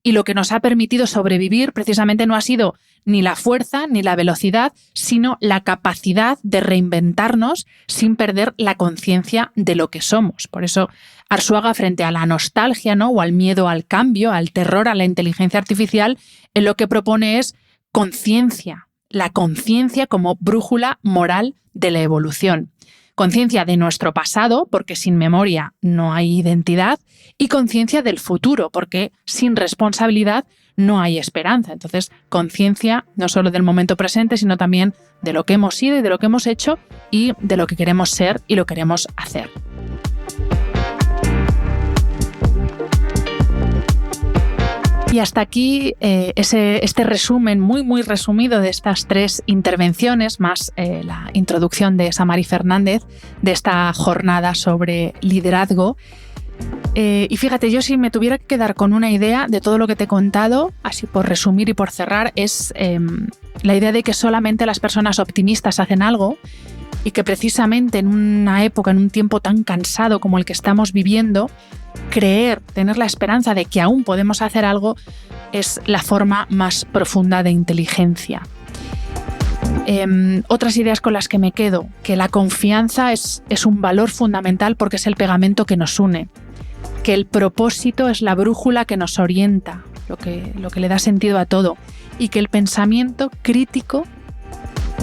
A: Y lo que nos ha permitido sobrevivir precisamente no ha sido ni la fuerza ni la velocidad, sino la capacidad de reinventarnos sin perder la conciencia de lo que somos. Por eso Arzuaga, frente a la nostalgia, ¿no?, o al miedo al cambio, al terror a la inteligencia artificial, él lo que propone es conciencia, la conciencia como brújula moral de la evolución. Conciencia de nuestro pasado, porque sin memoria no hay identidad, y conciencia del futuro, porque sin responsabilidad no hay esperanza. Entonces, conciencia no solo del momento presente, sino también de lo que hemos sido y de lo que hemos hecho y de lo que queremos ser y lo queremos hacer. Y hasta aquí este resumen muy resumido de estas 3 intervenciones, más la introducción de Samari Fernández de esta jornada sobre liderazgo. Y fíjate, yo si me tuviera que quedar con una idea de todo lo que te he contado, así por resumir y por cerrar, es la idea de que solamente las personas optimistas hacen algo y que precisamente en una época, en un tiempo tan cansado como el que estamos viviendo, tener la esperanza de que aún podemos hacer algo es la forma más profunda de inteligencia. Otras ideas con las que me quedo, que la confianza es un valor fundamental porque es el pegamento que nos une, que el propósito es la brújula que nos orienta, lo que le da sentido a todo, y que el pensamiento crítico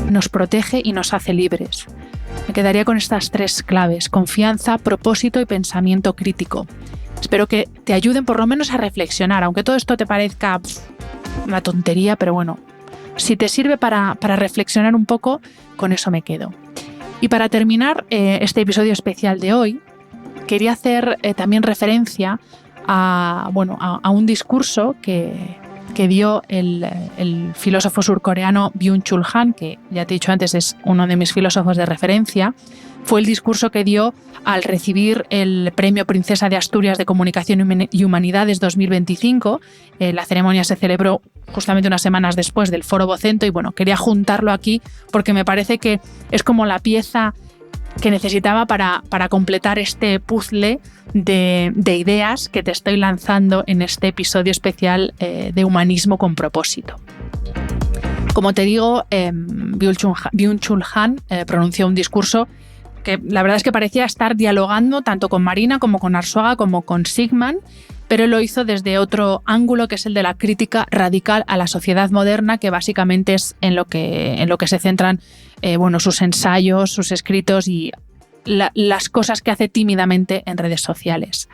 A: nos protege y nos hace libres. Me quedaría con estas 3 claves: confianza, propósito y pensamiento crítico. Espero que te ayuden por lo menos a reflexionar, aunque todo esto te parezca una tontería, pero bueno, si te sirve para reflexionar un poco, con eso me quedo. Y para terminar este episodio especial de hoy, quería hacer también referencia a un discurso que que dio el filósofo surcoreano Byung-Chul Han, que ya te he dicho antes es uno de mis filósofos de referencia, fue el discurso que dio al recibir el Premio Princesa de Asturias de Comunicación y Humanidades 2025. La ceremonia se celebró justamente unas semanas después del Foro Vocento y bueno, quería juntarlo aquí porque me parece que es como la pieza que necesitaba para completar este puzzle de ideas que te estoy lanzando en este episodio especial de Humanismo con Propósito. Como te digo, Byung-Chul Han pronunció un discurso que la verdad es que parecía estar dialogando tanto con Marina como con Arzuaga como con Sigman, pero lo hizo desde otro ángulo, que es el de la crítica radical a la sociedad moderna, que básicamente es en lo que se centran sus ensayos, sus escritos y las cosas que hace tímidamente en redes sociales.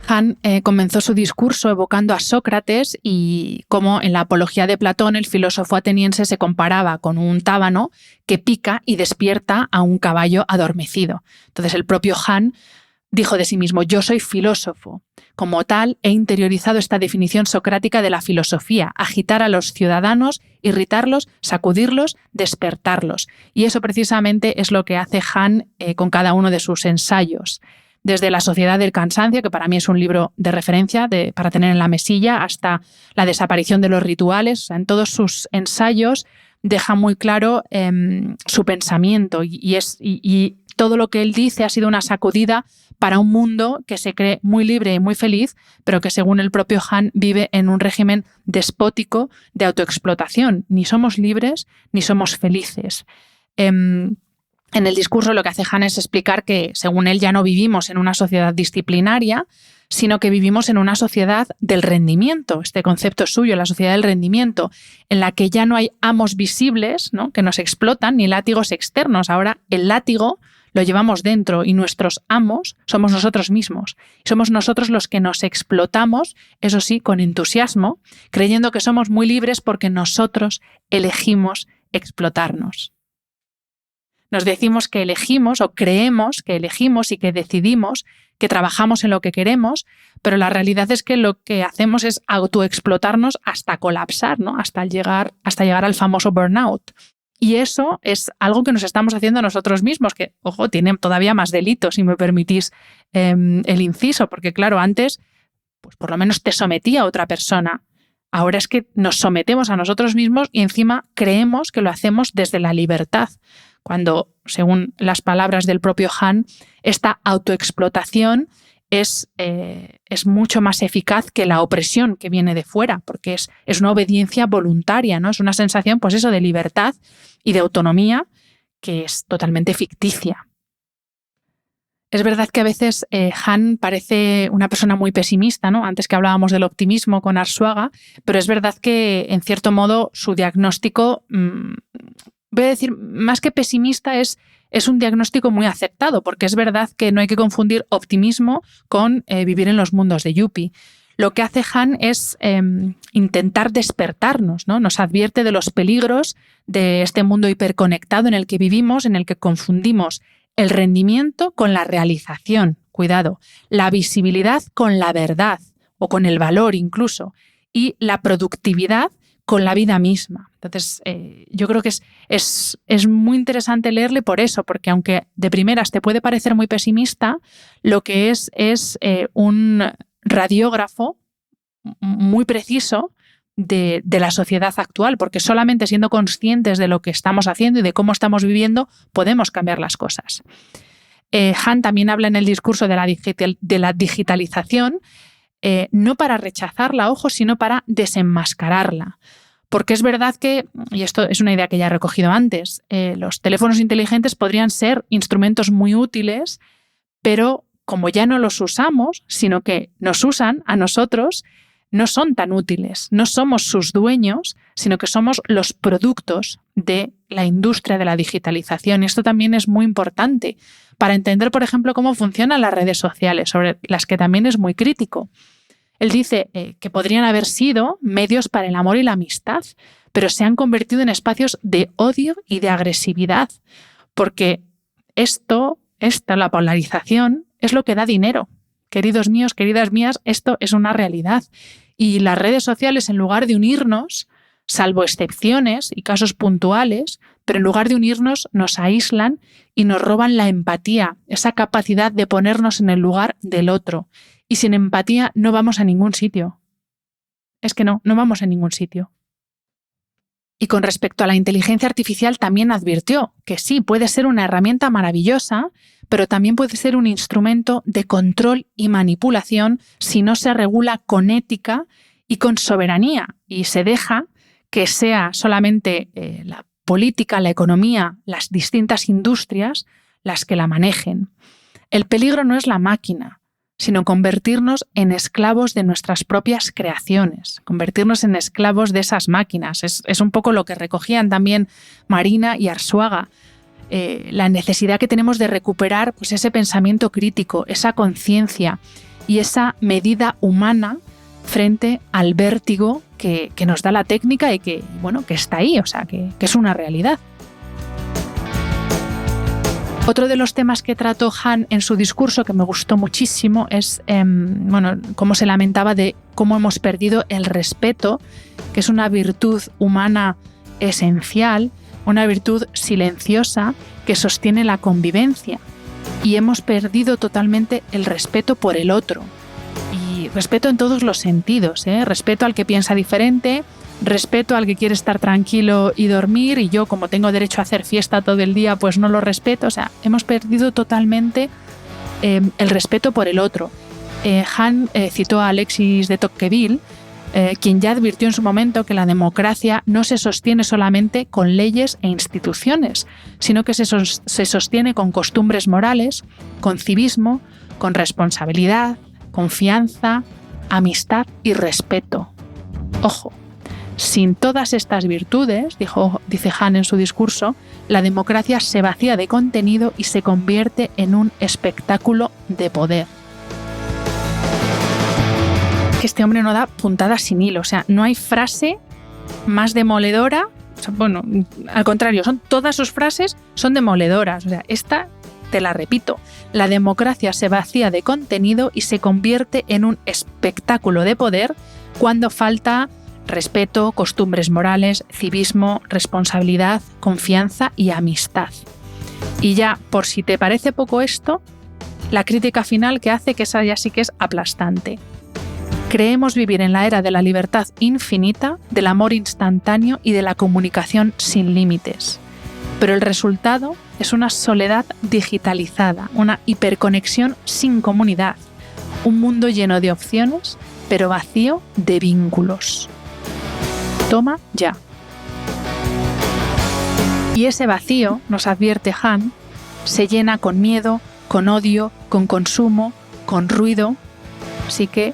A: Han comenzó su discurso evocando a Sócrates y cómo en la Apología de Platón el filósofo ateniense se comparaba con un tábano que pica y despierta a un caballo adormecido. Entonces el propio Han dijo de sí mismo: yo soy filósofo. Como tal, he interiorizado esta definición socrática de la filosofía: agitar a los ciudadanos, irritarlos, sacudirlos, despertarlos. Y eso precisamente es lo que hace Han con cada uno de sus ensayos. Desde La sociedad del cansancio, que para mí es un libro de referencia para tener en la mesilla, hasta La desaparición de los rituales. O sea, en todos sus ensayos deja muy claro su pensamiento y todo lo que él dice ha sido una sacudida para un mundo que se cree muy libre y muy feliz, pero que según el propio Han vive en un régimen despótico de autoexplotación. Ni somos libres ni somos felices. En el discurso lo que hace Han es explicar que, según él, ya no vivimos en una sociedad disciplinaria, sino que vivimos en una sociedad del rendimiento. Este concepto es suyo, la sociedad del rendimiento, en la que ya no hay amos visibles, ¿no?, que nos explotan, ni látigos externos. Ahora el látigo lo llevamos dentro y nuestros amos somos nosotros mismos. Somos nosotros los que nos explotamos, eso sí, con entusiasmo, creyendo que somos muy libres porque nosotros elegimos explotarnos. Nos decimos que elegimos o creemos que elegimos y que decidimos, que trabajamos en lo que queremos, pero la realidad es que lo que hacemos es autoexplotarnos hasta colapsar, ¿no?, hasta llegar al famoso burnout. Y eso es algo que nos estamos haciendo nosotros mismos, que, ojo, tiene todavía más delitos, si me permitís el inciso, porque claro, antes pues por lo menos te sometía a otra persona. Ahora es que nos sometemos a nosotros mismos y encima creemos que lo hacemos desde la libertad, cuando, según las palabras del propio Han, esta autoexplotación es mucho más eficaz que la opresión que viene de fuera, porque es una obediencia voluntaria, ¿no? Es una sensación, pues eso, de libertad y de autonomía que es totalmente ficticia. Es verdad que a veces Han parece una persona muy pesimista, ¿no? Antes que hablábamos del optimismo con Arzuaga, pero es verdad que, en cierto modo, su diagnóstico, voy a decir, más que pesimista, es un diagnóstico muy aceptado, porque es verdad que no hay que confundir optimismo con vivir en los mundos de Yuppie. Lo que hace Han es intentar despertarnos, ¿no? Nos advierte de los peligros de este mundo hiperconectado en el que vivimos, en el que confundimos el rendimiento con la realización, cuidado, la visibilidad con la verdad o con el valor incluso, y la productividad con la vida misma. Entonces, yo creo que es muy interesante leerle por eso, porque aunque de primeras te puede parecer muy pesimista, lo que es un radiógrafo muy preciso de la sociedad actual, porque solamente siendo conscientes de lo que estamos haciendo y de cómo estamos viviendo podemos cambiar las cosas. Han también habla en el discurso de la digitalización, no para rechazarla, ojo, sino para desenmascararla. Porque es verdad que, y esto es una idea que ya he recogido antes, los teléfonos inteligentes podrían ser instrumentos muy útiles, pero como ya no los usamos, sino que nos usan a nosotros, no son tan útiles. No somos sus dueños, sino que somos los productos de la industria de la digitalización. Y esto también es muy importante para entender, por ejemplo, cómo funcionan las redes sociales, sobre las que también es muy crítico. Él dice que podrían haber sido medios para el amor y la amistad, pero se han convertido en espacios de odio y de agresividad, porque la polarización, es lo que da dinero. Queridos míos, queridas mías, esto es una realidad. Y las redes sociales, en lugar de unirnos, salvo excepciones y casos puntuales, pero en lugar de unirnos, nos aíslan y nos roban la empatía, esa capacidad de ponernos en el lugar del otro. Y sin empatía no vamos a ningún sitio. Es que no vamos a ningún sitio. Y con respecto a la inteligencia artificial también advirtió que sí, puede ser una herramienta maravillosa, pero también puede ser un instrumento de control y manipulación si no se regula con ética y con soberanía y se deja que sea solamente la política, la economía, las distintas industrias las que la manejen. El peligro no es la máquina, sino convertirnos en esclavos de nuestras propias creaciones, convertirnos en esclavos de esas máquinas. Es un poco lo que recogían también Marina y Arzuaga, la necesidad que tenemos de recuperar pues, ese pensamiento crítico, esa conciencia y esa medida humana frente al vértigo que nos da la técnica y que está ahí, o sea, que es una realidad. Otro de los temas que trató Han en su discurso, que me gustó muchísimo, es cómo se lamentaba de cómo hemos perdido el respeto, que es una virtud humana esencial, una virtud silenciosa que sostiene la convivencia. Y hemos perdido totalmente el respeto por el otro. Y respeto en todos los sentidos, respeto al que piensa diferente, respeto al que quiere estar tranquilo y dormir, y yo, como tengo derecho a hacer fiesta todo el día, pues no lo respeto. O sea, hemos perdido totalmente el respeto por el otro. Han citó a Alexis de Tocqueville, quien ya advirtió en su momento que la democracia no se sostiene solamente con leyes e instituciones, sino que se sostiene con costumbres morales, con civismo, con responsabilidad, confianza, amistad y respeto. Ojo, sin todas estas virtudes, dice Han en su discurso, la democracia se vacía de contenido y se convierte en un espectáculo de poder. Que este hombre no da puntadas sin hilo, o sea, no hay frase más demoledora, o sea, al contrario, todas sus frases son demoledoras, o sea, esta te la repito, la democracia se vacía de contenido y se convierte en un espectáculo de poder cuando falta respeto, costumbres morales, civismo, responsabilidad, confianza y amistad. Y ya, por si te parece poco esto, la crítica final que hace, que esa ya sí que es aplastante. Creemos vivir en la era de la libertad infinita, del amor instantáneo y de la comunicación sin límites. Pero el resultado es una soledad digitalizada, una hiperconexión sin comunidad, un mundo lleno de opciones, pero vacío de vínculos. Toma ya. Y ese vacío, nos advierte Han, se llena con miedo, con odio, con consumo, con ruido. Así que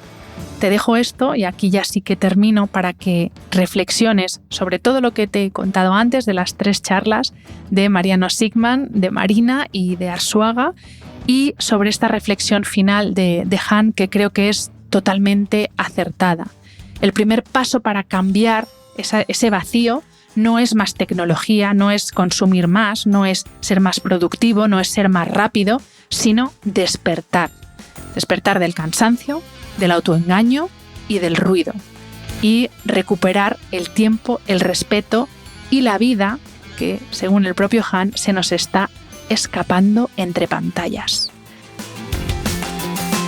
A: te dejo esto y aquí ya sí que termino para que reflexiones sobre todo lo que te he contado antes de las 3 charlas de Mariano Sigman, de Marina y de Arzuaga, y sobre esta reflexión final de Han, que creo que es totalmente acertada. El primer paso para cambiar ese vacío no es más tecnología, no es consumir más, no es ser más productivo, no es ser más rápido, sino despertar. Despertar del cansancio, del autoengaño y del ruido. Y recuperar el tiempo, el respeto y la vida que, según el propio Han, se nos está escapando entre pantallas.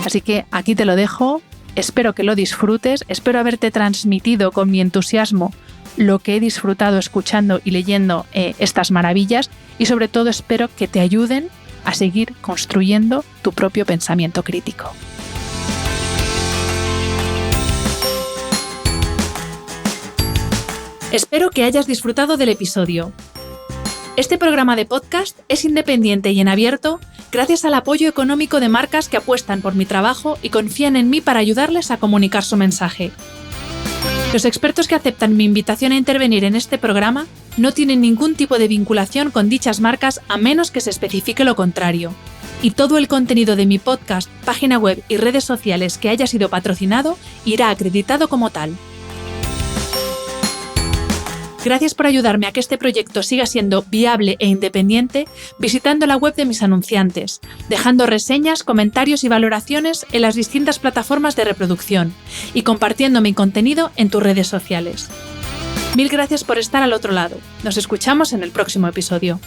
A: Así que aquí te lo dejo. Espero que lo disfrutes, espero haberte transmitido con mi entusiasmo lo que he disfrutado escuchando y leyendo estas maravillas, y sobre todo espero que te ayuden a seguir construyendo tu propio pensamiento crítico. Espero que hayas disfrutado del episodio. Este programa de podcast es independiente y en abierto gracias al apoyo económico de marcas que apuestan por mi trabajo y confían en mí para ayudarles a comunicar su mensaje. Los expertos que aceptan mi invitación a intervenir en este programa no tienen ningún tipo de vinculación con dichas marcas a menos que se especifique lo contrario. Y todo el contenido de mi podcast, página web y redes sociales que haya sido patrocinado irá acreditado como tal. Gracias por ayudarme a que este proyecto siga siendo viable e independiente visitando la web de mis anunciantes, dejando reseñas, comentarios y valoraciones en las distintas plataformas de reproducción y compartiendo mi contenido en tus redes sociales. Mil gracias por estar al otro lado. Nos escuchamos en el próximo episodio.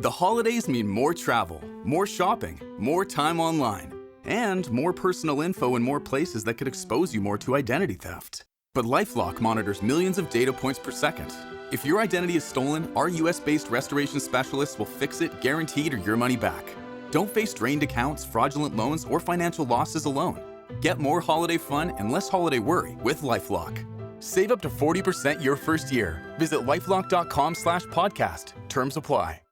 B: The holidays mean more travel, more shopping, more time online, and more personal info in more places that could expose you more to identity theft. But LifeLock monitors millions of data points per second. If your identity is stolen, our US-based restoration specialists will fix it guaranteed or your money back. Don't face drained accounts, fraudulent loans, or financial losses alone. Get more holiday fun and less holiday worry with LifeLock. Save up to 40% your first year. Visit LifeLock.com/podcast. Terms apply.